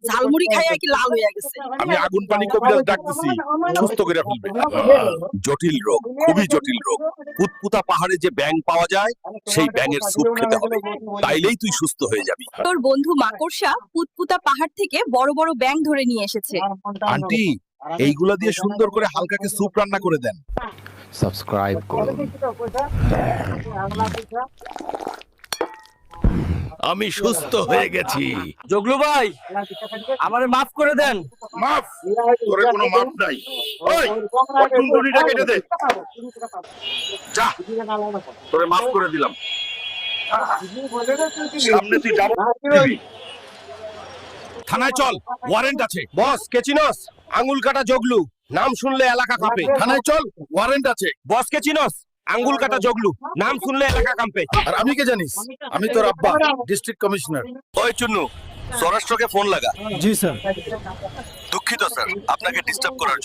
ঝালমুড়ি খাইয়া কি লাল হইয়া গেছে। আমি আগুন পানি কবিরাজ ডাকতেছি, সুস্থ করে ফেলবে। জটিল রোগ, খুবই জটিল রোগ। পুতপুতা পাহাড়ে যে ব্যাঙ পাওয়া যায়, সেই ব্যাঙের স্যুপ খেতে হবে, তাইলেই তুই সুস্থ হয়ে যাবি। তোর বন্ধু মাকড়সা পুতপুতা পাহাড় থেকে বড় বড় ব্যাঙ ধরে নিয়ে এসেছে। আন্টি, এইগুলা দিয়ে সুন্দর করে হালকাকে স্যুপ রান্না করে দেন। সাবস্ক্রাইব করুন। আমি সুস্থ হয়ে গেছি। জগলু ভাই, আমারে মাফ করে দেন। মাফ? তোরে কোনো মাফ নাই। ওই, ওর টুনটুনিটা কেটে দে। যা, তোরে মাফ করে দিলাম। সামনে তুই ডাবল দিবি। থানায় চল, ওয়ারেন্ট আছে। বস, কে চিনস? আঙ্গুল কাটা জগলু, নাম শুনলে এলাকা কাঁপে। থানায় চল, ওয়ারেন্ট আছে। বস, কে চিনস? আঙ্গুল কাটা জগলু, নাম শুনলে এলাকা কাঁপে। আর আমি কে জানিস? আমি তোর আব্বা, ডিস্ট্রিক্ট কমিশনার। ওই চুন্নু, স্বরাষ্ট্রকে ফোন লাগা। জি স্যার। দুঃখিত স্যার, আপনাকে ডিস্টার্ব করার জন্য।